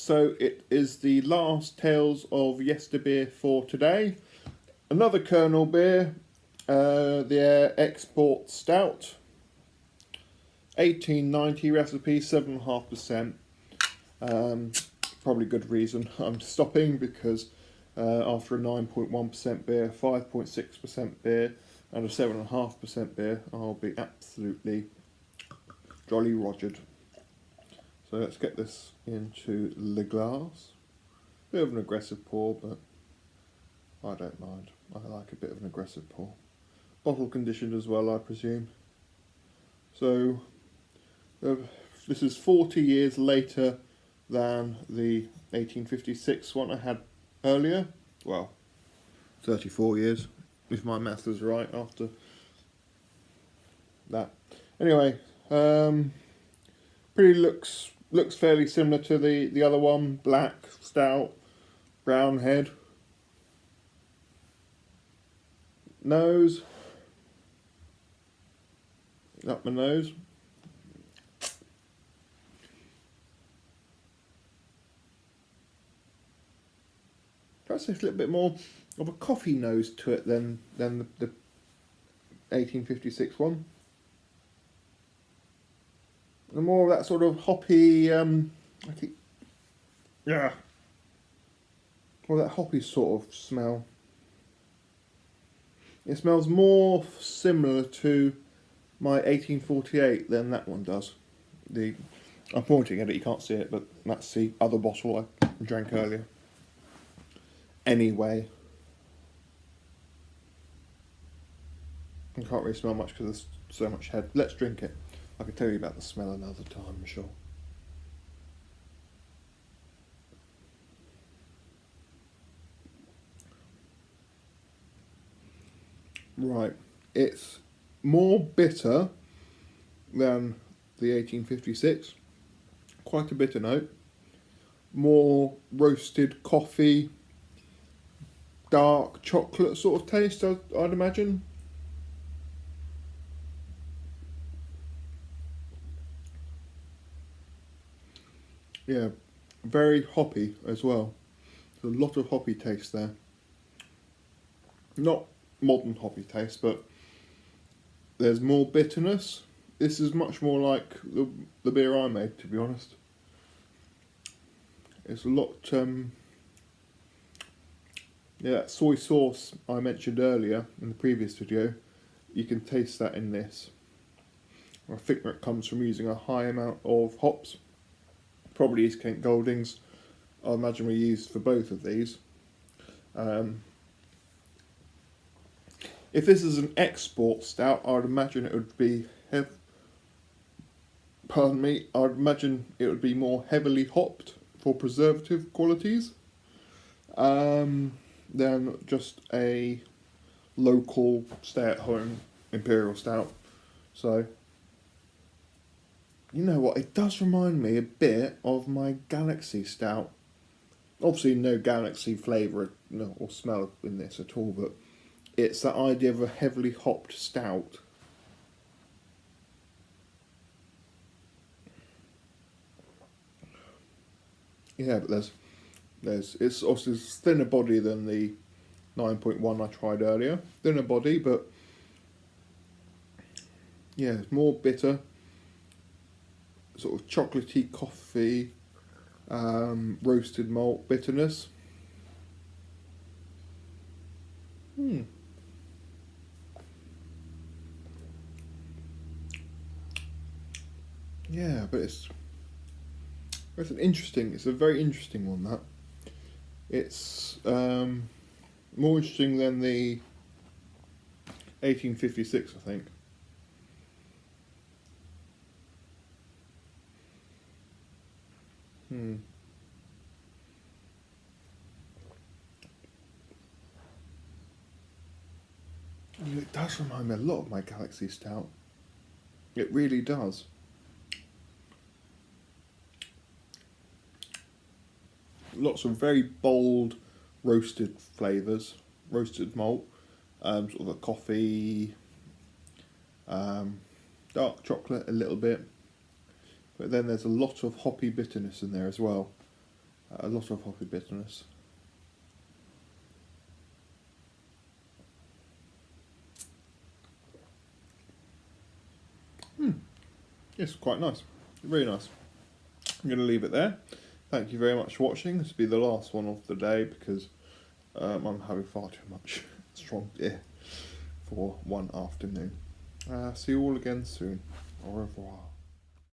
so it is the last Tales of Yesterbeer for today. Another Kernel beer, the Export Stout, 1890 recipe, 7.5%. Probably good reason I'm stopping, because after a 9.1% beer, 5.6% beer and a 7.5% beer, I'll be absolutely jolly rogered. So let's get this into the glass. Bit of an aggressive pour, but I don't mind. I like a bit of an aggressive pour. Bottle conditioned as well, I presume. So this is 40 years later than the 1856 one I had earlier. Well, 34 years, if my math is right after that. Anyway, pretty looks fairly similar to the other one. Black, stout, brown head. Nose. Up my nose. Perhaps there's a little bit more of a coffee nose to it than the 1856 one. And more of that sort of hoppy, more that hoppy sort of smell. It smells more similar to my 1848 than that one does. I'm pointing at it, you can't see it, but that's the other bottle I drank earlier. Anyway, I can't really smell much because there's so much head. Let's drink it. I can tell you about the smell another time, I'm sure. Right, it's more bitter than the 1856. Quite a bitter note. More roasted coffee, dark chocolate sort of taste, I'd imagine. Yeah, very hoppy as well. There's a lot of hoppy taste there. Not modern hoppy taste, but there's more bitterness. This is much more like the beer I made, to be honest. It's a lot, that soy sauce I mentioned earlier in the previous video, you can taste that in this. I think that comes from using a high amount of hops. Probably East Kent Goldings, I imagine we used for both of these. If this is an export stout, I'd imagine it would be I'd imagine it would be more heavily hopped for preservative qualities than just a local stay-at-home imperial stout. So, you know what, it does remind me a bit of my Galaxy Stout. Obviously no Galaxy flavour or smell in this at all, but it's that idea of a heavily hopped stout. Yeah, but it's also thinner body than the 9.1 I tried earlier. Thinner body, but yeah, it's more bitter. Sort of chocolatey coffee, roasted malt bitterness. Yeah, but it's a very interesting one, that. It's more interesting than the 1856, I think. It does remind me a lot of my Galaxy Stout. It really does. Lots of very bold roasted flavours, roasted malt, sort of a coffee, dark chocolate a little bit, but then there's a lot of hoppy bitterness in there as well. A lot of hoppy bitterness. It's quite nice, really nice. I'm going to leave it there. Thank you very much for watching. This will be the last one of the day because I'm having far too much strong beer for one afternoon. See you all again soon. Au revoir.